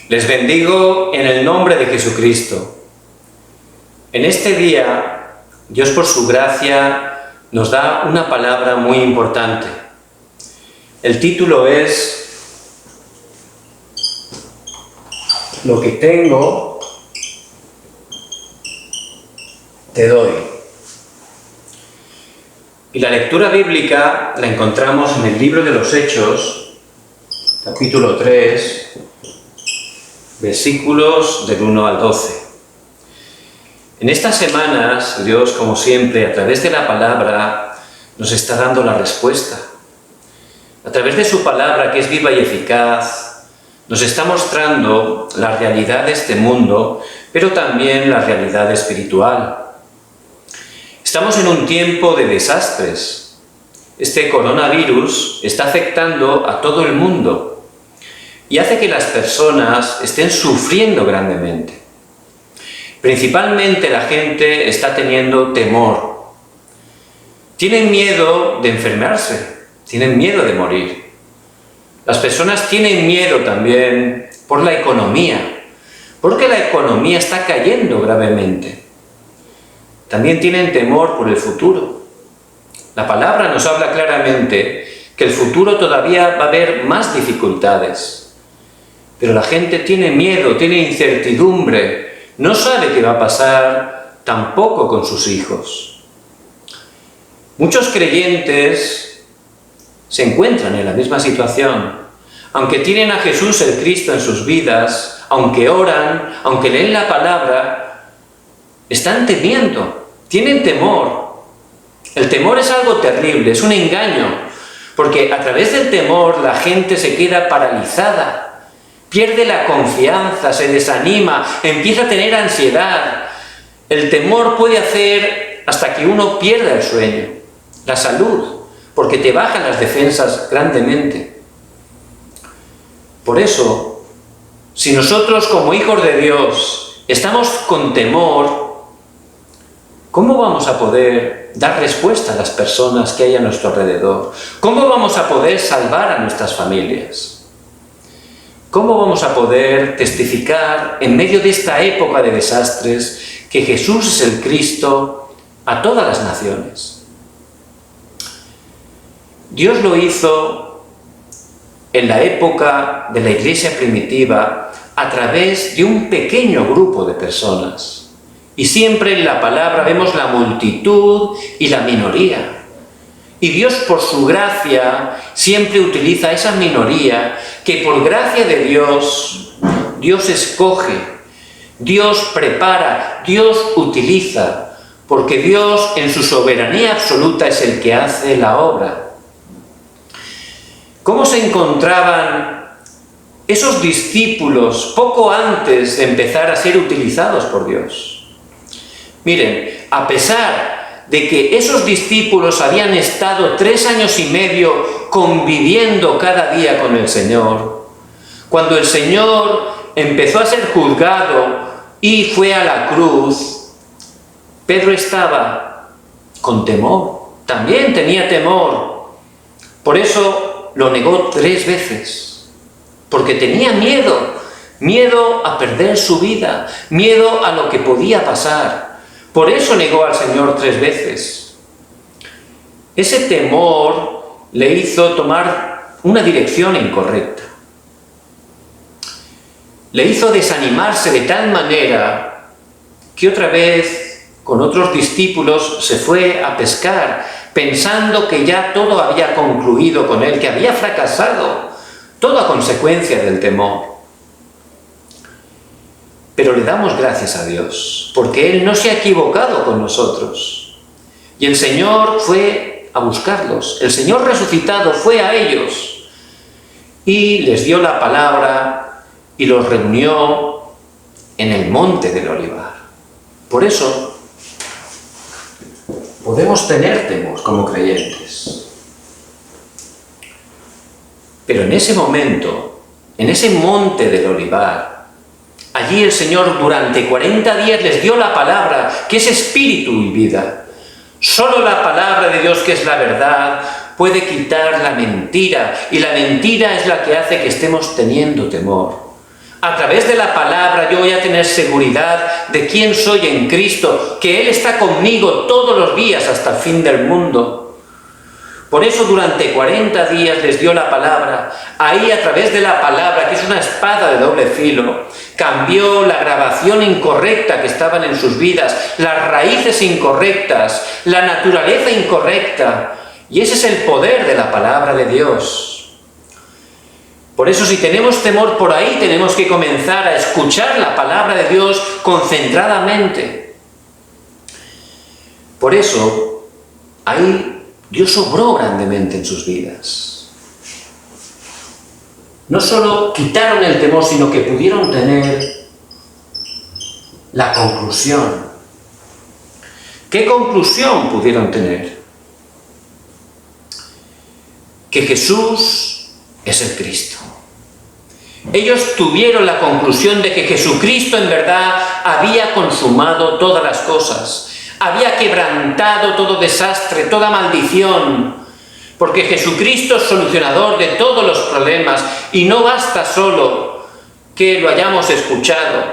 Les bendigo en el nombre de Jesucristo. En este día, Dios por su gracia nos da una palabra muy importante. El título es Lo que tengo, te doy. Y la lectura bíblica la encontramos en el libro de los Hechos, capítulo 3, versículos del 1 al 12. En estas semanas, Dios, como siempre, a través de la palabra, nos está dando la respuesta. A través de su palabra, que es viva y eficaz, nos está mostrando la realidad de este mundo, pero también la realidad espiritual. Estamos en un tiempo de desastres. Este coronavirus está afectando a todo el mundo y hace que las personas estén sufriendo grandemente. Principalmente la gente está teniendo temor. Tienen miedo de enfermarse, tienen miedo de morir. Las personas tienen miedo también por la economía, porque la economía está cayendo gravemente. También tienen temor por el futuro. La palabra nos habla claramente que el futuro todavía va a haber más dificultades. Pero la gente tiene miedo, tiene incertidumbre, no sabe qué va a pasar tampoco con sus hijos. Muchos creyentes se encuentran en la misma situación. Aunque tienen a Jesús el Cristo en sus vidas, aunque oran, aunque leen la palabra, están temiendo, tienen temor. El temor es algo terrible, es un engaño, porque a través del temor la gente se queda paralizada. Pierde la confianza, se desanima, empieza a tener ansiedad. El temor puede hacer hasta que uno pierda el sueño, la salud, porque te bajan las defensas grandemente. Por eso, si nosotros como hijos de Dios estamos con temor, ¿cómo vamos a poder dar respuesta a las personas que hay a nuestro alrededor? ¿Cómo vamos a poder salvar a nuestras familias? ¿Cómo vamos a poder testificar en medio de esta época de desastres que Jesús es el Cristo a todas las naciones? Dios lo hizo en la época de la iglesia primitiva a través de un pequeño grupo de personas. Y siempre en la palabra vemos la multitud y la minoría. Y Dios, por su gracia, siempre utiliza esa minoría que por gracia de Dios, Dios escoge, Dios prepara, Dios utiliza, porque Dios en su soberanía absoluta es el que hace la obra. ¿Cómo se encontraban esos discípulos poco antes de empezar a ser utilizados por Dios? Miren, a pesar de que esos discípulos habían estado 3 años y medio conviviendo cada día con el Señor, cuando el Señor empezó a ser juzgado y fue a la cruz, Pedro estaba con temor, también tenía temor. Por eso lo negó 3 veces, porque tenía miedo a perder su vida, miedo a lo que podía pasar. Por eso negó al Señor 3 veces. Ese temor le hizo tomar una dirección incorrecta. Le hizo desanimarse de tal manera que otra vez, con otros discípulos, se fue a pescar, pensando que ya todo había concluido con él, que había fracasado, todo a consecuencia del temor. Pero le damos gracias a Dios, porque Él no se ha equivocado con nosotros. Y el Señor fue a buscarlos, el Señor resucitado fue a ellos y les dio la palabra y los reunió en el monte del Olivar. Por eso podemos tener temor como creyentes. Pero en ese momento, en ese monte del Olivar, allí el Señor durante 40 días les dio la palabra, que es espíritu y vida. Solo la palabra de Dios, que es la verdad, puede quitar la mentira, y la mentira es la que hace que estemos teniendo temor. A través de la palabra yo voy a tener seguridad de quién soy en Cristo, que Él está conmigo todos los días hasta el fin del mundo. Por eso durante 40 días les dio la palabra. Ahí a través de la palabra, que es una espada de doble filo, cambió la grabación incorrecta que estaban en sus vidas, las raíces incorrectas, la naturaleza incorrecta. Y ese es el poder de la palabra de Dios. Por eso si tenemos temor por ahí, tenemos que comenzar a escuchar la palabra de Dios concentradamente. Por eso, ahí Dios obró grandemente en sus vidas. No solo quitaron el temor, sino que pudieron tener la conclusión. ¿Qué conclusión pudieron tener? Que Jesús es el Cristo. Ellos tuvieron la conclusión de que Jesucristo en verdad había consumado todas las cosas. Había quebrantado todo desastre, toda maldición, porque Jesucristo es solucionador de todos los problemas y no basta solo que lo hayamos escuchado,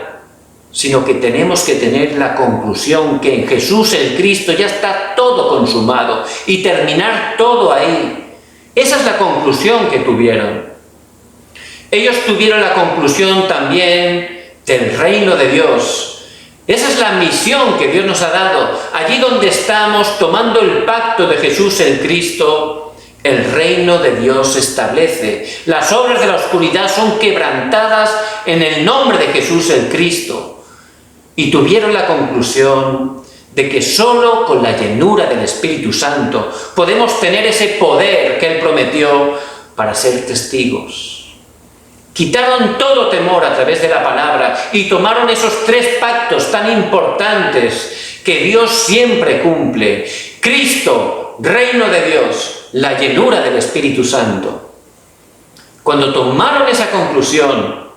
sino que tenemos que tener la conclusión que en Jesús el Cristo ya está todo consumado y terminar todo ahí. Esa es la conclusión que tuvieron. Ellos tuvieron la conclusión también del reino de Dios. Esa es la misión que Dios nos ha dado. Allí donde estamos tomando el pacto de Jesús el Cristo, el reino de Dios se establece. Las obras de la oscuridad son quebrantadas en el nombre de Jesús el Cristo. Y tuvieron la conclusión de que solo con la llenura del Espíritu Santo podemos tener ese poder que Él prometió para ser testigos. Quitaron todo temor a través de la palabra y tomaron esos 3 pactos tan importantes que Dios siempre cumple. Cristo, reino de Dios, la llenura del Espíritu Santo. Cuando tomaron esa conclusión,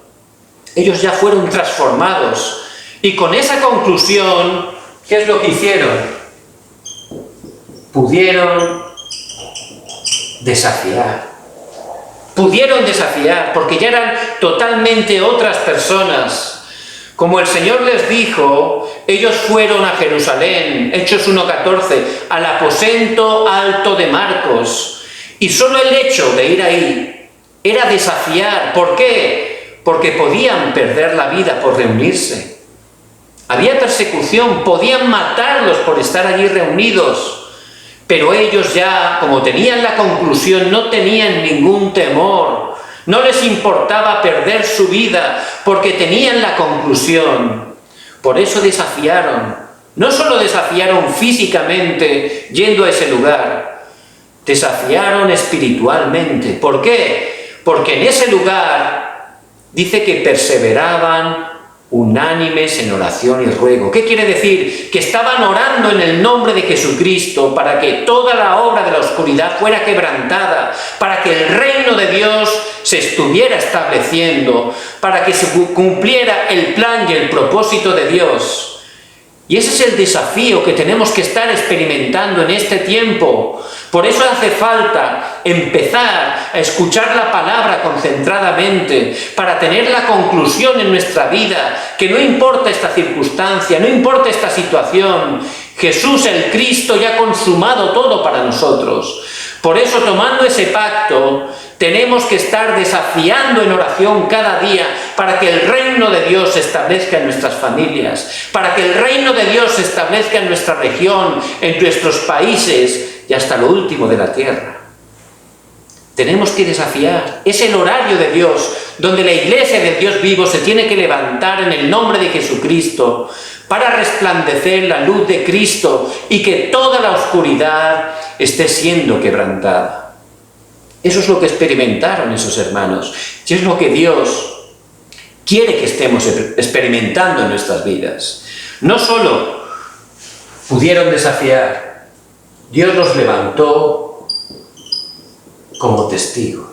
ellos ya fueron transformados. Y con esa conclusión, ¿qué es lo que hicieron? Pudieron desafiar. Pudieron desafiar, porque ya eran totalmente otras personas. Como el Señor les dijo, ellos fueron a Jerusalén, Hechos 1:14, al aposento alto de Marcos. Y solo el hecho de ir ahí era desafiar. ¿Por qué? Porque podían perder la vida por reunirse. Había persecución, podían matarlos por estar allí reunidos. Pero ellos ya, como tenían la conclusión, no tenían ningún temor. No les importaba perder su vida porque tenían la conclusión. Por eso desafiaron. No solo desafiaron físicamente yendo a ese lugar, desafiaron espiritualmente. ¿Por qué? Porque en ese lugar dice que perseveraban unánimes en oración y ruego. ¿Qué quiere decir? Que estaban orando en el nombre de Jesucristo para que toda la obra de la oscuridad fuera quebrantada, para que el reino de Dios se estuviera estableciendo, para que se cumpliera el plan y el propósito de Dios. Y ese es el desafío que tenemos que estar experimentando en este tiempo. Por eso hace falta empezar a escuchar la palabra concentradamente, para tener la conclusión en nuestra vida, que no importa esta circunstancia, no importa esta situación, Jesús el Cristo ya ha consumado todo para nosotros. Por eso, tomando ese pacto, tenemos que estar desafiando en oración cada día para que el reino de Dios se establezca en nuestras familias, para que el reino de Dios se establezca en nuestra región, en nuestros países y hasta lo último de la tierra. Tenemos que desafiar. Es el horario de Dios, donde la iglesia del Dios vivo se tiene que levantar en el nombre de Jesucristo para resplandecer la luz de Cristo y que toda la oscuridad esté siendo quebrantada. Eso es lo que experimentaron esos hermanos y es lo que Dios quiere que estemos experimentando en nuestras vidas. No solo pudieron desafiar, Dios los levantó como testigos.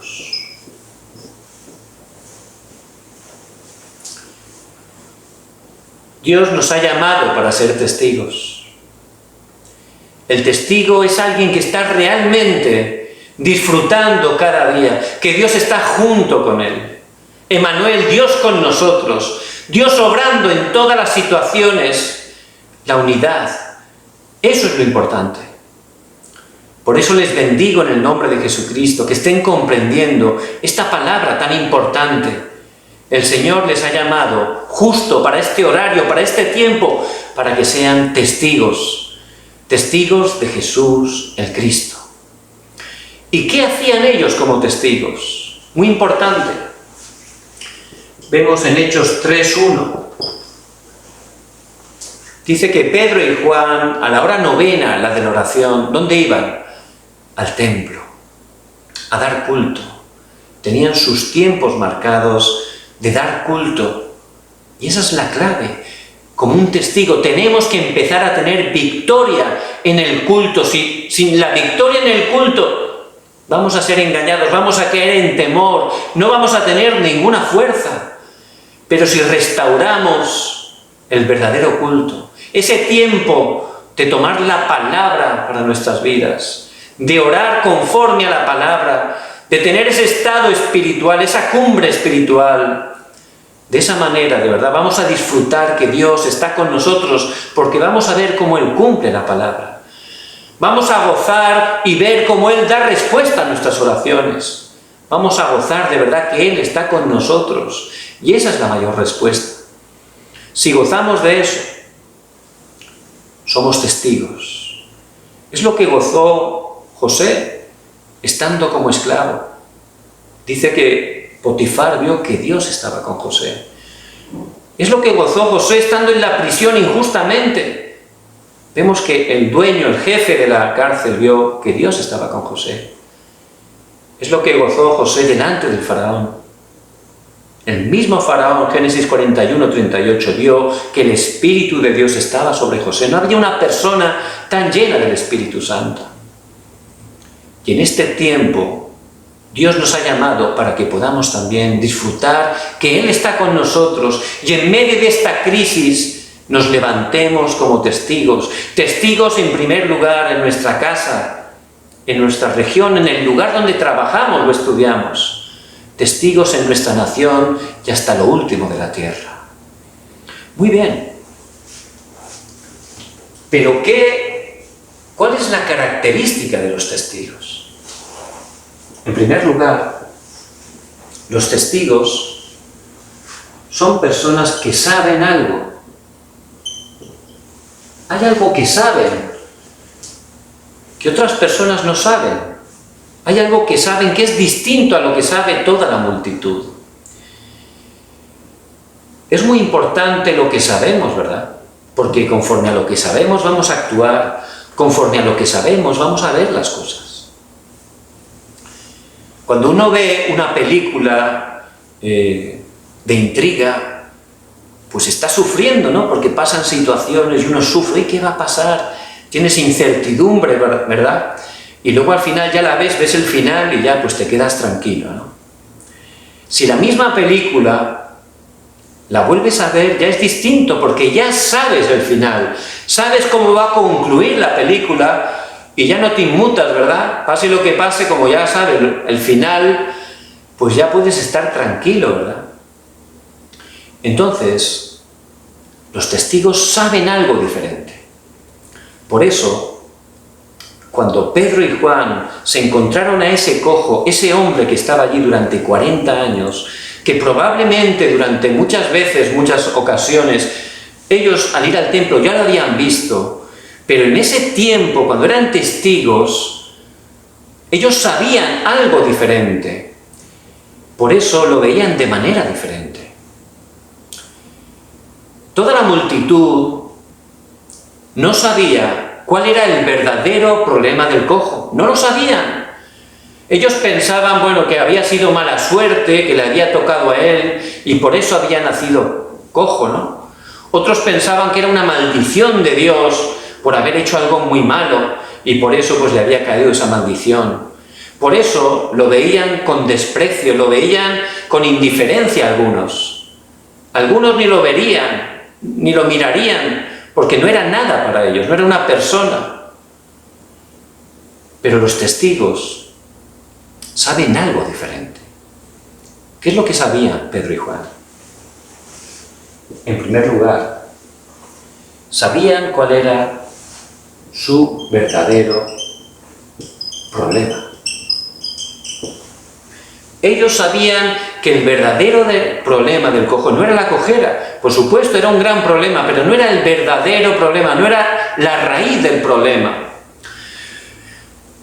Dios nos ha llamado para ser testigos. El testigo es alguien que está realmente disfrutando cada día, que Dios está junto con él. Emmanuel, Dios con nosotros, Dios obrando en todas las situaciones, la unidad. Eso es lo importante. Por eso les bendigo en el nombre de Jesucristo, que estén comprendiendo esta palabra tan importante. El Señor les ha llamado justo para este horario, para este tiempo, para que sean testigos, testigos de Jesús el Cristo. ¿Y qué hacían ellos como testigos? Muy importante. Vemos en Hechos 3:1. Dice que Pedro y Juan, a la hora novena, la de la oración, ¿dónde iban? Al templo, a dar culto. Tenían sus tiempos marcados de dar culto. Y esa es la clave. Como un testigo, tenemos que empezar a tener victoria en el culto. Sin la victoria en el culto, vamos a ser engañados, vamos a caer en temor, no vamos a tener ninguna fuerza. Pero si restauramos el verdadero culto, ese tiempo de tomar la palabra para nuestras vidas, de orar conforme a la palabra, de tener ese estado espiritual, esa cumbre espiritual, de esa manera, de verdad, vamos a disfrutar que Dios está con nosotros, porque vamos a ver cómo Él cumple la palabra. Vamos a gozar y ver cómo Él da respuesta a nuestras oraciones. Vamos a gozar de verdad que Él está con nosotros. Y esa es la mayor respuesta. Si gozamos de eso, somos testigos. Es lo que gozó José, estando como esclavo. Dice que Potifar vio que Dios estaba con José. Es lo que gozó José estando en la prisión injustamente. Vemos que el dueño, el jefe de la cárcel, vio que Dios estaba con José. Es lo que gozó José delante del faraón. El mismo faraón, Génesis 41:38, vio que el Espíritu de Dios estaba sobre José. No había una persona tan llena del Espíritu Santo. Y en este tiempo, Dios nos ha llamado para que podamos también disfrutar que Él está con nosotros y en medio de esta crisis nos levantemos como testigos. Testigos en primer lugar en nuestra casa, en nuestra región, en el lugar donde trabajamos o estudiamos. Testigos en nuestra nación y hasta lo último de la tierra. Muy bien. Pero ¿cuál es la característica de los testigos? En primer lugar, los testigos son personas que saben algo. Hay algo que saben, que otras personas no saben. Hay algo que saben que es distinto a lo que sabe toda la multitud. Es muy importante lo que sabemos, ¿verdad? Porque conforme a lo que sabemos vamos a actuar, conforme a lo que sabemos vamos a ver las cosas. Cuando uno ve una película de intriga, pues está sufriendo, ¿no? Porque pasan situaciones y uno sufre, ¿y qué va a pasar? Tienes incertidumbre, ¿verdad? Y luego al final ya la ves el final y ya pues te quedas tranquilo, ¿no? Si la misma película la vuelves a ver, ya es distinto, porque ya sabes el final, sabes cómo va a concluir la película y ya no te inmutas, ¿verdad? Pase lo que pase, como ya sabes el final, pues ya puedes estar tranquilo, ¿verdad? Entonces, los testigos saben algo diferente. Por eso, cuando Pedro y Juan se encontraron a ese cojo, ese hombre que estaba allí durante 40 años, que probablemente durante muchas ocasiones, ellos al ir al templo ya lo habían visto, pero en ese tiempo, cuando eran testigos, ellos sabían algo diferente. Por eso lo veían de manera diferente. Toda la multitud no sabía cuál era el verdadero problema del cojo. No lo sabían. Ellos pensaban, bueno, que había sido mala suerte, que le había tocado a él y por eso había nacido cojo, ¿no? Otros pensaban que era una maldición de Dios por haber hecho algo muy malo y por eso pues le había caído esa maldición. Por eso lo veían con desprecio, lo veían con indiferencia algunos. Algunos ni lo verían, ni lo mirarían, porque no era nada para ellos, no era una persona. Pero los testigos saben algo diferente. ¿Qué es lo que sabían Pedro y Juan? En primer lugar, sabían cuál era su verdadero problema. Ellos sabían que el verdadero problema del cojo no era la cojera. Por supuesto, era un gran problema, pero no era el verdadero problema, no era la raíz del problema.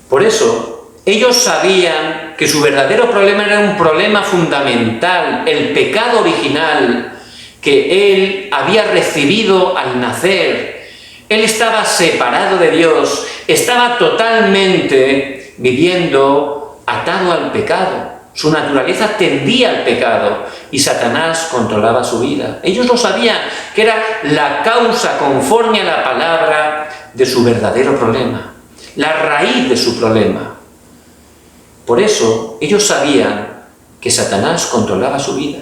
Por eso, ellos sabían que su verdadero problema era un problema fundamental, el pecado original que él había recibido al nacer. Él estaba separado de Dios, estaba totalmente viviendo atado al pecado. Su naturaleza tendía al pecado y Satanás controlaba su vida. Ellos lo sabían, que era la causa conforme a la palabra de su verdadero problema, la raíz de su problema. Por eso ellos sabían que Satanás controlaba su vida.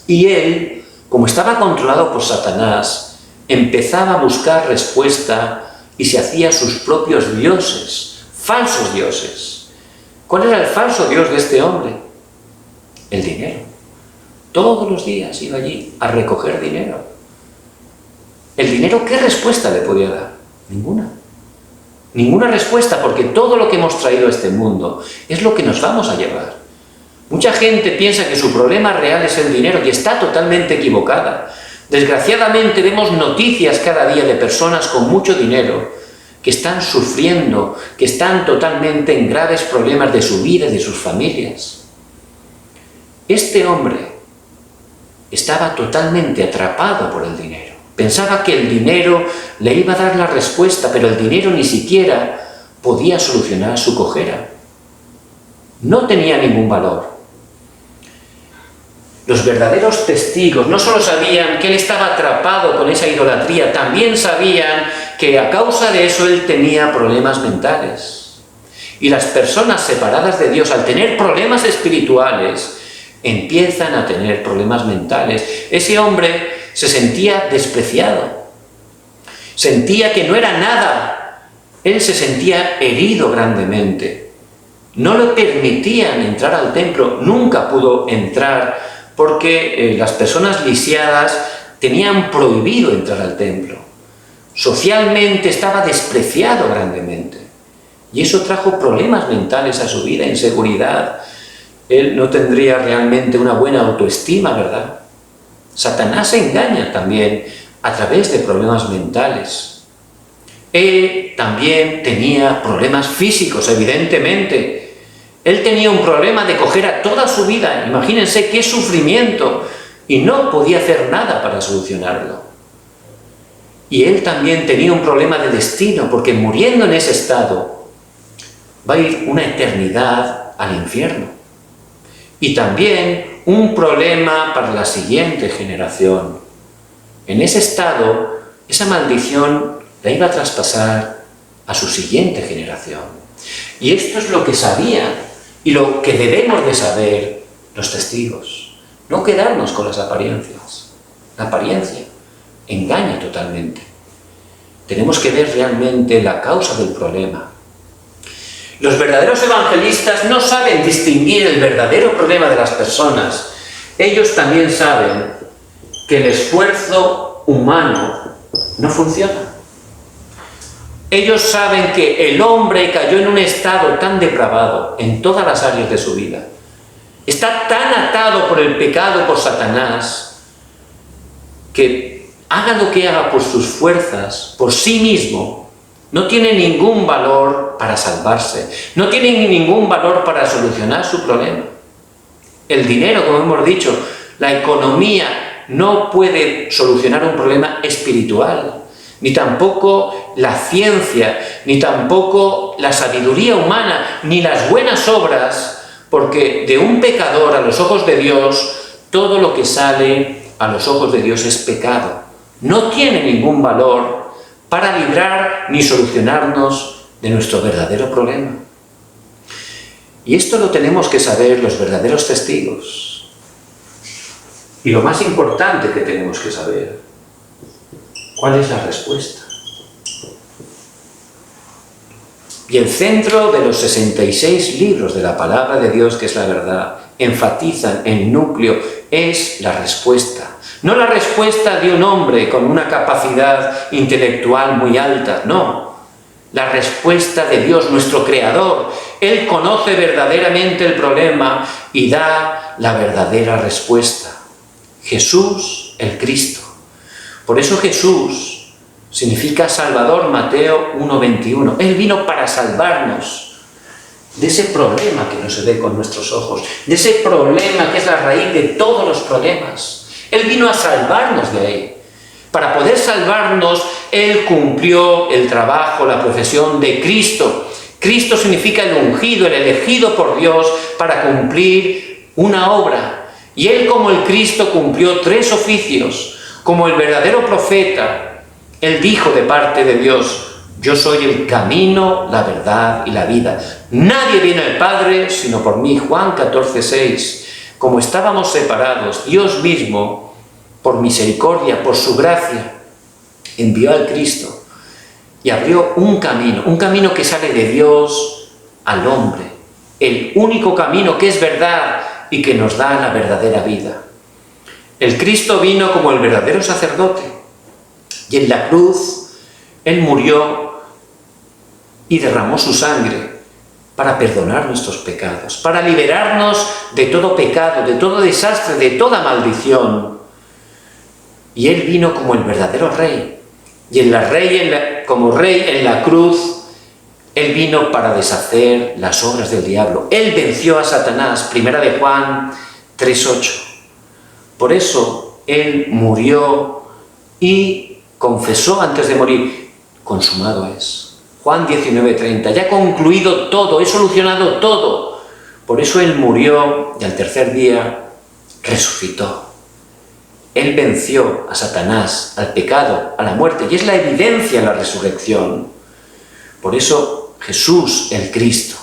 Y él, como estaba controlado por Satanás, empezaba a buscar respuesta y se hacía sus propios dioses, falsos dioses. ¿Cuál era el falso dios de este hombre? El dinero. Todos los días iba allí a recoger dinero. ¿El dinero qué respuesta le podía dar? Ninguna. Ninguna respuesta, porque todo lo que hemos traído a este mundo es lo que nos vamos a llevar. Mucha gente piensa que su problema real es el dinero y está totalmente equivocada. Desgraciadamente vemos noticias cada día de personas con mucho dinero que están sufriendo, que están totalmente en graves problemas de su vida y de sus familias. Este hombre estaba totalmente atrapado por el dinero. Pensaba que el dinero le iba a dar la respuesta, pero el dinero ni siquiera podía solucionar su cojera. No tenía ningún valor. Los verdaderos testigos no solo sabían que él estaba atrapado con esa idolatría, también sabían que a causa de eso él tenía problemas mentales. Y las personas separadas de Dios, al tener problemas espirituales, empiezan a tener problemas mentales. Ese hombre se sentía despreciado, sentía que no era nada. Él se sentía herido grandemente. No le permitían entrar al templo, nunca pudo entrar porque las personas lisiadas tenían prohibido entrar al templo. Socialmente estaba despreciado grandemente. Y eso trajo problemas mentales a su vida, inseguridad. Él no tendría realmente una buena autoestima, ¿verdad? Satanás engaña también a través de problemas mentales. Él también tenía problemas físicos, evidentemente. Él tenía un problema de cojera toda su vida. Imagínense qué sufrimiento. Y no podía hacer nada para solucionarlo. Y él también tenía un problema de destino, porque muriendo en ese estado, va a ir una eternidad al infierno. Y también un problema para la siguiente generación. En ese estado, esa maldición la iba a traspasar a su siguiente generación. Y esto es lo que sabían y lo que debemos de saber los testigos. No quedarnos con las apariencias. La apariencia engaña totalmente. Tenemos que ver realmente la causa del problema. Los verdaderos evangelistas no saben distinguir el verdadero problema de las personas. Ellos también saben que el esfuerzo humano no funciona. Ellos saben que el hombre cayó en un estado tan depravado en todas las áreas de su vida. Está tan atado por el pecado, por Satanás, que haga lo que haga por sus fuerzas, por sí mismo, no tiene ningún valor para salvarse, no tiene ningún valor para solucionar su problema. El dinero, como hemos dicho, la economía no puede solucionar un problema espiritual, ni tampoco la ciencia, ni tampoco la sabiduría humana, ni las buenas obras, porque de un pecador a los ojos de Dios, todo lo que sale a los ojos de Dios es pecado. No tiene ningún valor para librar ni solucionarnos de nuestro verdadero problema. Y esto lo tenemos que saber los verdaderos testigos. Y lo más importante que tenemos que saber, ¿cuál es la respuesta? Y el centro de los 66 libros de la palabra de Dios, que es la verdad, enfatizan el núcleo, es la respuesta. No la respuesta de un hombre con una capacidad intelectual muy alta, no. La respuesta de Dios, nuestro Creador. Él conoce verdaderamente el problema y da la verdadera respuesta. Jesús, el Cristo. Por eso Jesús significa Salvador, Mateo 1:21. Él vino para salvarnos de ese problema que no se ve con nuestros ojos, de ese problema que es la raíz de todos los problemas. Él vino a salvarnos de ahí. Para poder salvarnos, Él cumplió el trabajo, la profesión de Cristo. Cristo significa el ungido, el elegido por Dios para cumplir una obra. Y Él, como el Cristo, cumplió 3 oficios. Como el verdadero profeta, Él dijo de parte de Dios: yo soy el camino, la verdad y la vida. Nadie viene al Padre sino por mí. Juan 14:6. Como estábamos separados, Dios mismo, por misericordia, por su gracia, envió al Cristo y abrió un camino que sale de Dios al hombre. El único camino que es verdad y que nos da la verdadera vida. El Cristo vino como el verdadero sacerdote y en la cruz Él murió y derramó su sangre para perdonar nuestros pecados, para liberarnos de todo pecado, de todo desastre, de toda maldición. Y Él vino como el verdadero rey. Y como rey en la cruz, Él vino para deshacer las obras del diablo. Él venció a Satanás, 1 de Juan 3:8. Por eso Él murió y confesó antes de morir: consumado es. Juan 19:30, ya he concluido todo, he solucionado todo. Por eso Él murió y al tercer día resucitó. Él venció a Satanás, al pecado, a la muerte, y es la evidencia de la resurrección. Por eso Jesús, el Cristo,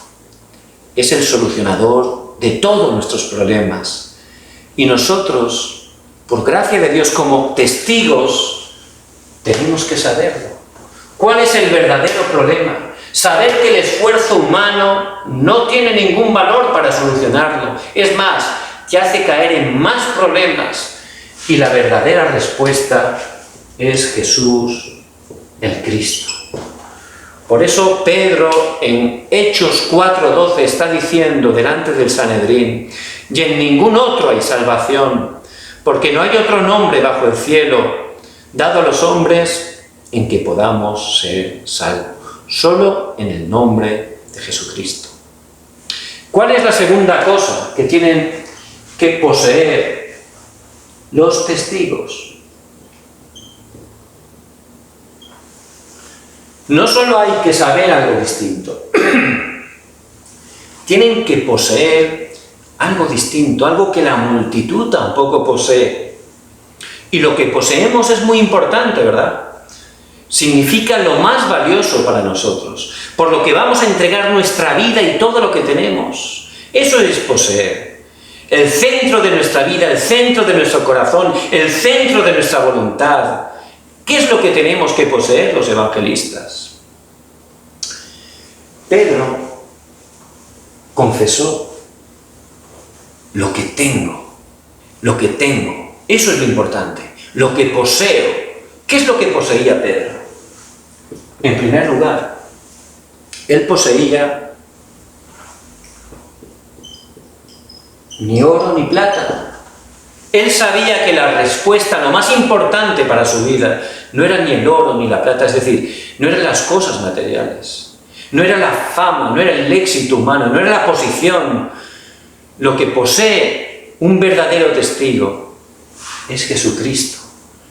es el solucionador de todos nuestros problemas. Y nosotros, por gracia de Dios, como testigos, tenemos que saberlo. ¿Cuál es el verdadero problema? Saber que el esfuerzo humano no tiene ningún valor para solucionarlo. Es más, te hace caer en más problemas. Y la verdadera respuesta es Jesús, el Cristo. Por eso Pedro en Hechos 4:12 está diciendo delante del Sanedrín: y en ningún otro hay salvación, porque no hay otro nombre bajo el cielo dado a los hombres en que podamos ser salvos, solo en el nombre de Jesucristo. ¿Cuál es la segunda cosa que tienen que poseer los testigos? No solo hay que saber algo distinto, tienen que poseer algo distinto, algo que la multitud tampoco posee. Y lo que poseemos es muy importante, ¿verdad? Significa lo más valioso para nosotros, por lo que vamos a entregar nuestra vida y todo lo que tenemos. Eso es poseer. El centro de nuestra vida, el centro de nuestro corazón, el centro de nuestra voluntad. ¿Qué es lo que tenemos que poseer los evangelistas? Pedro confesó: lo que tengo, eso es lo importante, lo que poseo. ¿Qué es lo que poseía Pedro? En primer lugar, él poseía ni oro ni plata. Él sabía que la respuesta, lo más importante para su vida, no era ni el oro ni la plata, es decir, no eran las cosas materiales, no era la fama, no era el éxito humano, no era la posición. Lo que posee un verdadero testigo es Jesucristo.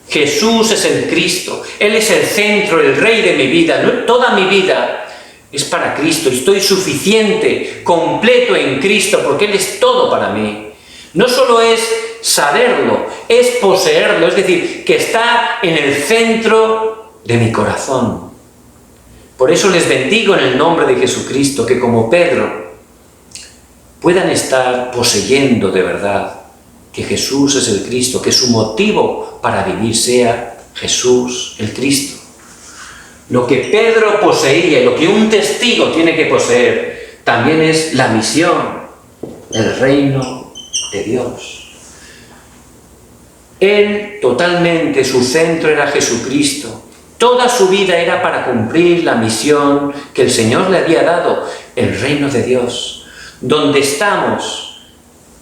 Jesús es el Cristo, Él es el centro, el Rey de mi vida. Toda mi vida es para Cristo. Estoy suficiente, completo en Cristo, porque Él es todo para mí. No solo es saberlo, es poseerlo, es decir, que está en el centro de mi corazón. Por eso les bendigo en el nombre de Jesucristo, que como Pedro puedan estar poseyendo de verdad que Jesús es el Cristo, que su motivo para vivir sea Jesús, el Cristo. Lo que Pedro poseía y lo que un testigo tiene que poseer también es la misión, el reino de Dios. Él totalmente, su centro era Jesucristo. Toda su vida era para cumplir la misión que el Señor le había dado, el reino de Dios. Donde estamos,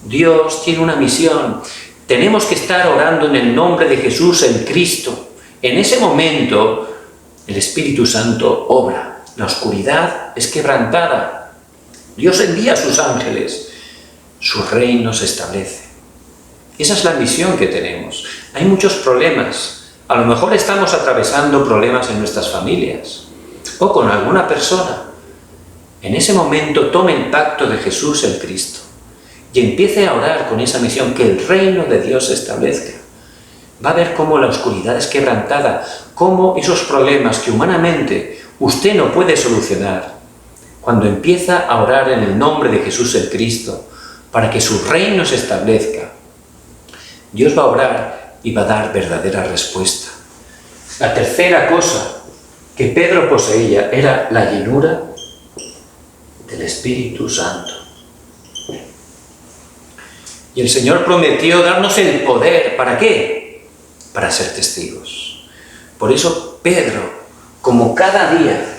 Dios tiene una misión. Tenemos que estar orando en el nombre de Jesús, el Cristo. En ese momento, el Espíritu Santo obra. La oscuridad es quebrantada. Dios envía a sus ángeles. Su reino se establece. Esa es la misión que tenemos. Hay muchos problemas. A lo mejor estamos atravesando problemas en nuestras familias o con alguna persona. En ese momento tome el pacto de Jesús el Cristo y empiece a orar con esa misión, que el reino de Dios se establezca. Va a ver cómo la oscuridad es quebrantada, cómo esos problemas que humanamente usted no puede solucionar, cuando empieza a orar en el nombre de Jesús el Cristo, para que su reino se establezca, Dios va a obrar y va a dar verdadera respuesta. La tercera cosa que Pedro poseía era la llenura del Espíritu Santo. Y el Señor prometió darnos el poder. ¿Para qué? Para ser testigos. Por eso Pedro, como cada día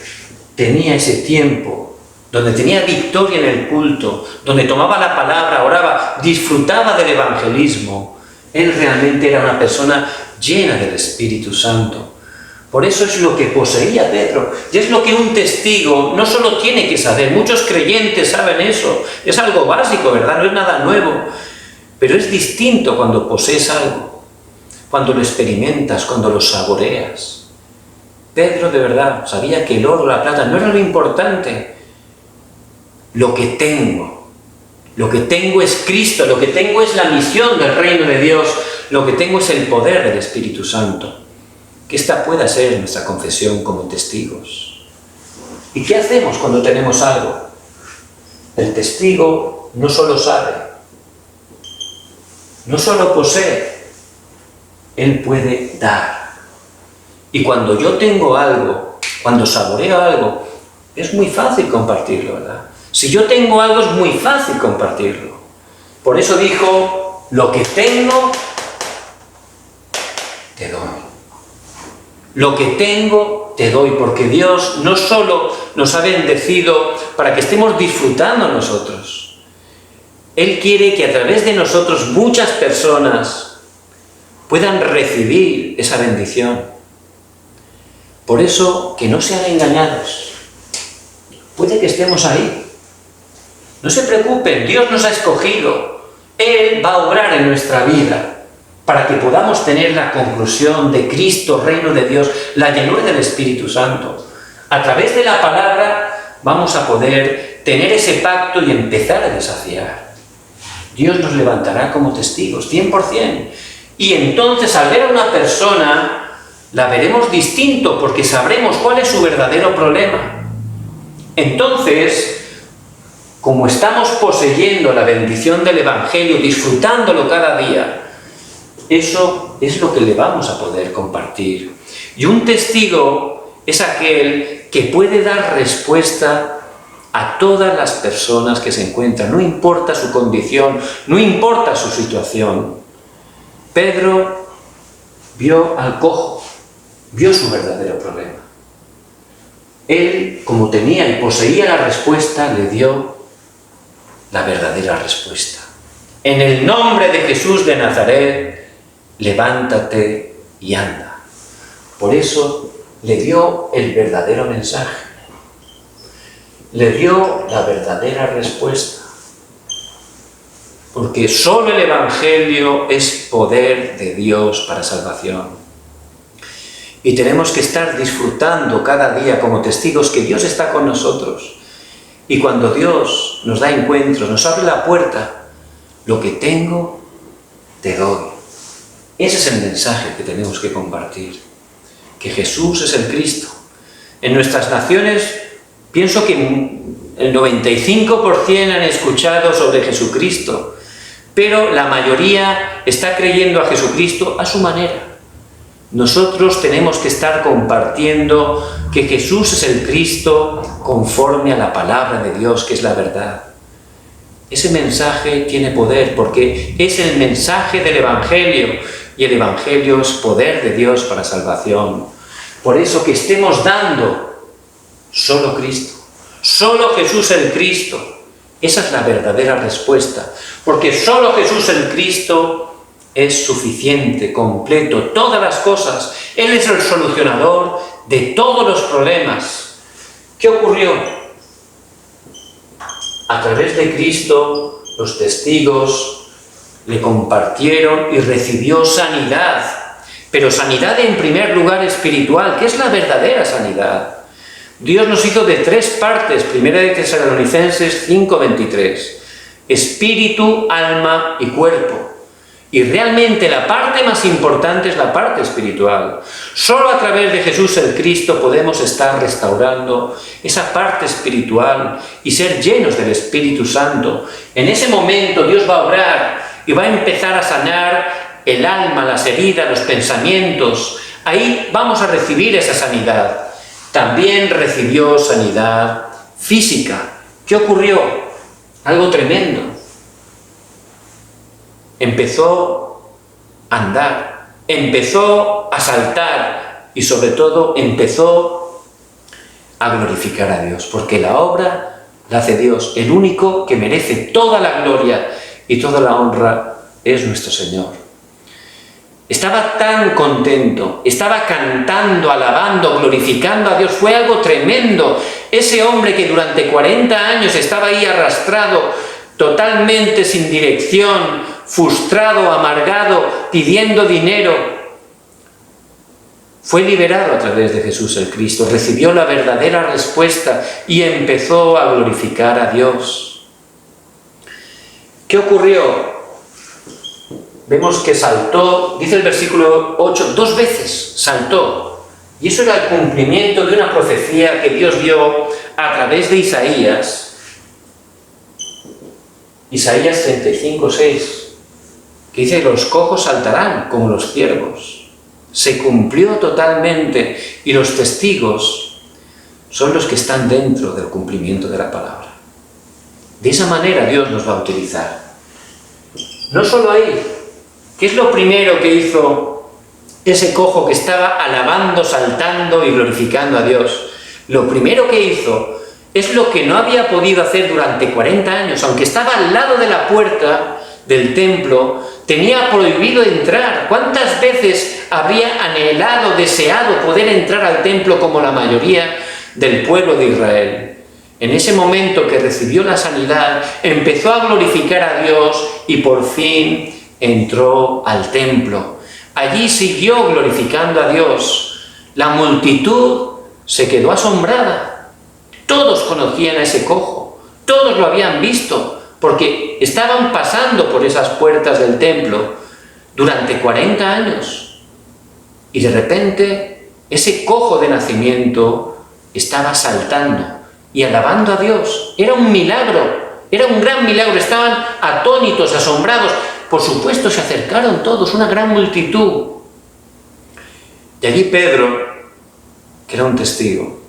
tenía ese tiempo donde tenía victoria en el culto, donde tomaba la palabra, oraba, disfrutaba del evangelismo, él realmente era una persona llena del Espíritu Santo. Por eso es lo que poseía Pedro, y es lo que un testigo no solo tiene que saber, muchos creyentes saben eso, es algo básico, ¿verdad? No es nada nuevo, pero es distinto cuando posees algo, cuando lo experimentas, cuando lo saboreas. Pedro de verdad sabía que el oro, la plata no era lo importante. Lo que tengo es Cristo, lo que tengo es la misión del reino de Dios, lo que tengo es el poder del Espíritu Santo. Que esta pueda ser nuestra confesión como testigos. ¿Y qué hacemos cuando tenemos algo? El testigo no solo sabe, no solo posee, él puede dar. Y cuando yo tengo algo, cuando saboreo algo, es muy fácil compartirlo, ¿verdad? Si yo tengo algo, es muy fácil compartirlo. Por eso dijo, lo que tengo, te doy. Lo que tengo, te doy, porque Dios no solo nos ha bendecido para que estemos disfrutando nosotros. Él quiere que a través de nosotros muchas personas puedan recibir esa bendición. Por eso, que no sean engañados. Puede que estemos ahí. No se preocupen, Dios nos ha escogido. Él va a obrar en nuestra vida para que podamos tener la conclusión de Cristo, reino de Dios, la llenura del Espíritu Santo. A través de la palabra vamos a poder tener ese pacto y empezar a desafiar. Dios nos levantará como testigos, 100%. Y entonces al ver a una persona, la veremos distinto porque sabremos cuál es su verdadero problema. Entonces, como estamos poseyendo la bendición del Evangelio, disfrutándolo cada día, eso es lo que le vamos a poder compartir. Y un testigo es aquel que puede dar respuesta a todas las personas que se encuentran, no importa su condición, no importa su situación. Pedro vio al cojo, vio su verdadero problema. Él, como tenía y poseía la respuesta, le dio la verdadera respuesta. En el nombre de Jesús de Nazaret, levántate y anda. Por eso le dio el verdadero mensaje. Le dio la verdadera respuesta. Porque solo el Evangelio es poder de Dios para salvación. Y tenemos que estar disfrutando cada día como testigos que Dios está con nosotros. Y cuando Dios nos da encuentros, nos abre la puerta, lo que tengo, te doy. Ese es el mensaje que tenemos que compartir. Que Jesús es el Cristo. En nuestras naciones, pienso que el 95% han escuchado sobre Jesucristo, pero la mayoría está creyendo a Jesucristo a su manera. Nosotros tenemos que estar compartiendo que Jesús es el Cristo conforme a la palabra de Dios, que es la verdad. ese mensaje tiene poder porque es el mensaje del Evangelio y el Evangelio es poder de Dios para salvación. Por eso que estemos dando solo Cristo, solo Jesús el Cristo. Esa es la verdadera respuesta, porque solo Jesús el Cristo es suficiente, completo, todas las cosas. Él es el solucionador de todos los problemas. ¿Qué ocurrió? A través de Cristo, los testigos le compartieron y recibió sanidad, pero sanidad en primer lugar espiritual, que es la verdadera sanidad. Dios nos hizo de tres partes, 1 de Tesalonicenses 5:23, espíritu, alma y cuerpo. Y realmente la parte más importante es la parte espiritual. Solo a través de Jesús el Cristo podemos estar restaurando esa parte espiritual y ser llenos del Espíritu Santo. En ese momento Dios va a obrar y va a empezar a sanar el alma, las heridas, los pensamientos. Ahí vamos a recibir esa sanidad. También recibió sanidad física. ¿Qué ocurrió? Algo tremendo. Empezó a andar, empezó a saltar y sobre todo empezó a glorificar a Dios, porque la obra la hace Dios, el único que merece toda la gloria y toda la honra es nuestro Señor. Estaba tan contento, estaba cantando, alabando, glorificando a Dios, fue algo tremendo. Ese hombre que durante 40 años estaba ahí arrastrado, totalmente sin dirección, frustrado, amargado, pidiendo dinero, fue liberado a través de Jesús el Cristo, recibió la verdadera respuesta y empezó a glorificar a Dios. ¿Qué ocurrió? Vemos que saltó, dice el versículo 8, 2 veces saltó. Y eso era el cumplimiento de una profecía que Dios dio a través de Isaías. Isaías 35:6. Que dice, los cojos saltarán como los ciervos. Se cumplió totalmente y los testigos son los que están dentro del cumplimiento de la palabra. De esa manera Dios nos va a utilizar. No solo ahí. ¿Qué es lo primero que hizo ese cojo que estaba alabando, saltando y glorificando a Dios? Lo primero que hizo es lo que no había podido hacer durante 40 años, aunque estaba al lado de la puerta del templo, tenía prohibido entrar. ¿Cuántas veces habría anhelado, deseado poder entrar al templo como la mayoría del pueblo de Israel? En ese momento que recibió la sanidad, empezó a glorificar a Dios y por fin entró al templo. Allí siguió glorificando a Dios. La multitud se quedó asombrada. Todos conocían a ese cojo, todos lo habían visto, porque estaban pasando por esas puertas del templo durante 40 años. Y de repente, ese cojo de nacimiento estaba saltando y alabando a Dios. Era un milagro, era un gran milagro. Estaban atónitos, asombrados. Por supuesto, se acercaron todos, una gran multitud. Y allí Pedro, que era un testigo,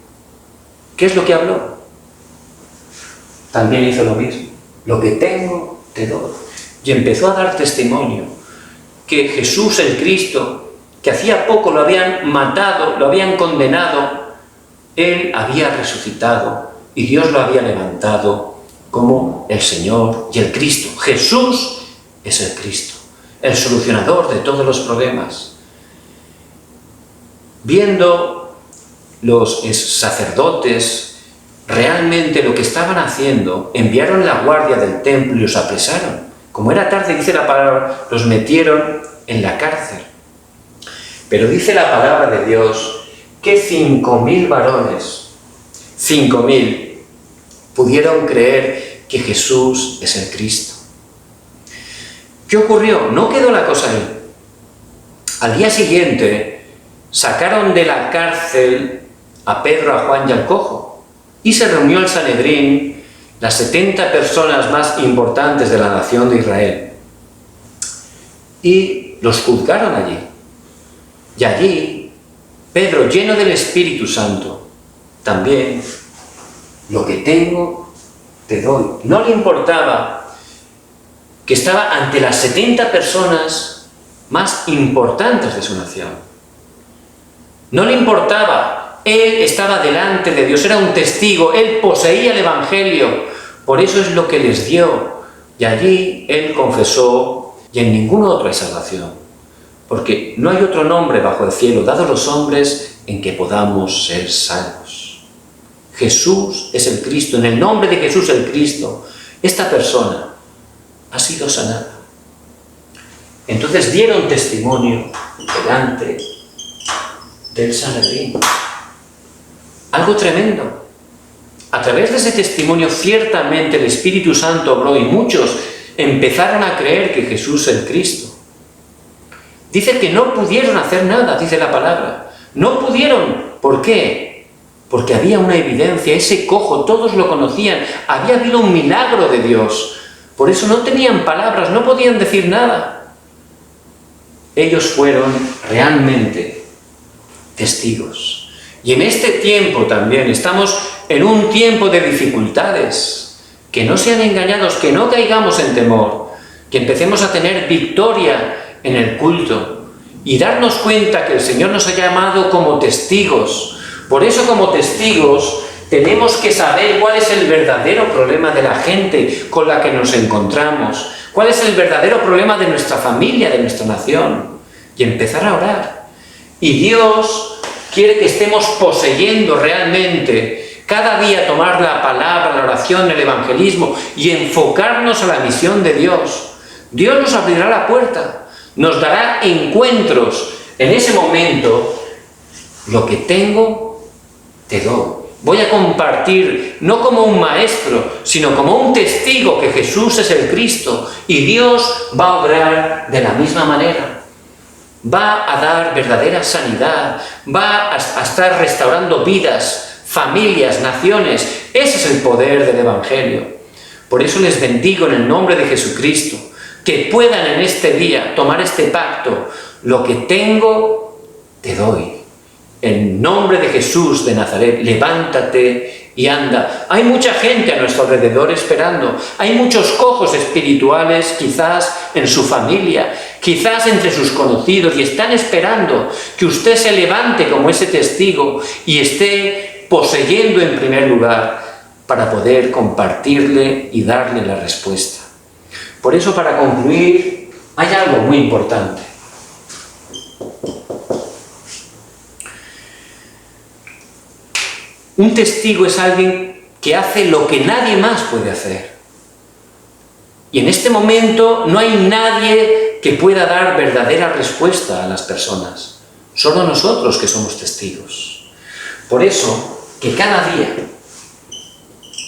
¿qué es lo que habló? También hizo lo mismo. Lo que tengo, te doy. Y empezó a dar testimonio que Jesús el Cristo, que hacía poco lo habían matado, lo habían condenado, Él había resucitado y Dios lo había levantado como el Señor y el Cristo. Jesús es el Cristo, el solucionador de todos los problemas. Viendo los sacerdotes realmente lo que estaban haciendo, enviaron la guardia del templo y los apresaron. Como era tarde, dice la palabra, los metieron en la cárcel. Pero dice la palabra de Dios que 5.000 varones, 5.000, pudieron creer que Jesús es el Cristo. ¿Qué ocurrió? No quedó la cosa ahí. Al día siguiente sacaron de la cárcel a Pedro, a Juan y al cojo. Y se reunió el Sanedrín, las 70 personas más importantes de la nación de Israel. Y los juzgaron allí. Y allí, Pedro, lleno del Espíritu Santo, también, lo que tengo, te doy. No le importaba que estaba ante las 70 personas más importantes de su nación. No le importaba, él estaba delante de Dios, era un testigo, él poseía el Evangelio, por eso es lo que les dio. Y allí él confesó, y en ningún otro hay salvación, porque no hay otro nombre bajo el cielo dado a los hombres en que podamos ser salvos. Jesús es el Cristo, en el nombre de Jesús el Cristo, esta persona ha sido sanada. Entonces dieron testimonio delante del Sanedrín. Algo tremendo. A través de ese testimonio ciertamente el Espíritu Santo obró y muchos empezaron a creer que Jesús es el Cristo. Dice que no pudieron hacer nada, dice la palabra. No pudieron. ¿Por qué? Porque había una evidencia, ese cojo, todos lo conocían, había habido un milagro de Dios. Por eso no tenían palabras, no podían decir nada. Ellos fueron realmente testigos. Y en este tiempo también estamos en un tiempo de dificultades. Que no sean engañados, que no caigamos en temor, que empecemos a tener victoria en el culto y darnos cuenta que el Señor nos ha llamado como testigos. Por eso, como testigos, tenemos que saber cuál es el verdadero problema de la gente con la que nos encontramos, cuál es el verdadero problema de nuestra familia, de nuestra nación, y empezar a orar. Y Dios quiere que estemos poseyendo realmente, cada día tomar la palabra, la oración, el evangelismo y enfocarnos a la misión de Dios. Dios nos abrirá la puerta, nos dará encuentros. En ese momento, lo que tengo, te doy. Voy a compartir, no como un maestro, sino como un testigo que Jesús es el Cristo. Y Dios va a obrar de la misma manera. Va a dar verdadera sanidad, va a estar restaurando vidas, familias, naciones. Ese es el poder del Evangelio. Por eso les bendigo en el nombre de Jesucristo, que puedan en este día tomar este pacto. Lo que tengo, te doy. En nombre de Jesús de Nazaret, levántate y anda. Hay mucha gente a nuestro alrededor esperando. Hay muchos cojos espirituales, quizás en su familia, quizás entre sus conocidos, y están esperando que usted se levante como ese testigo y esté poseyendo en primer lugar para poder compartirle y darle la respuesta. Por eso, para concluir, hay algo muy importante. Un testigo es alguien que hace lo que nadie más puede hacer. Y en este momento no hay nadie que pueda dar verdadera respuesta a las personas. Solo nosotros que somos testigos. Por eso, que cada día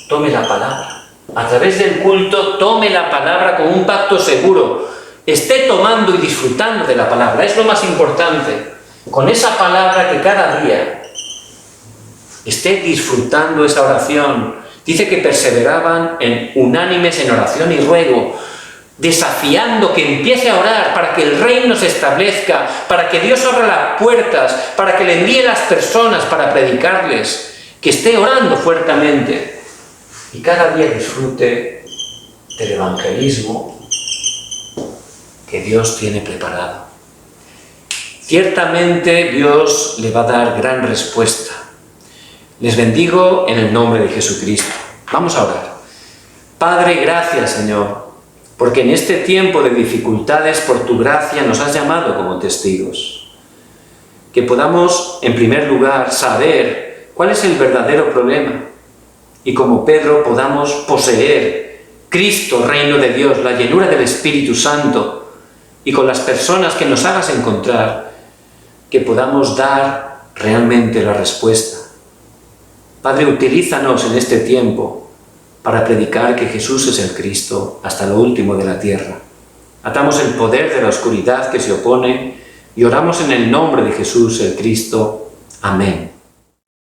tome la palabra. A través del culto, tome la palabra con un pacto seguro. Esté tomando y disfrutando de la palabra. Es lo más importante. Con esa palabra que cada día esté disfrutando esa oración. Dice que perseveraban unánimes en oración y ruego, desafiando que empiece a orar para que el reino se establezca, para que Dios abra las puertas, para que le envíe las personas para predicarles, que esté orando fuertemente y cada día disfrute del evangelismo que Dios tiene preparado. Ciertamente Dios le va a dar gran respuesta. Les bendigo en el nombre de Jesucristo. Vamos a orar. Padre, gracias, Señor, porque en este tiempo de dificultades, por tu gracia, nos has llamado como testigos. Que podamos, en primer lugar, saber cuál es el verdadero problema y, como Pedro, podamos poseer Cristo, reino de Dios, la llenura del Espíritu Santo, y con las personas que nos hagas encontrar, que podamos dar realmente la respuesta. Padre, utilízanos en este tiempo para predicar que Jesús es el Cristo hasta lo último de la tierra. Atamos el poder de la oscuridad que se opone y oramos en el nombre de Jesús el Cristo. Amén.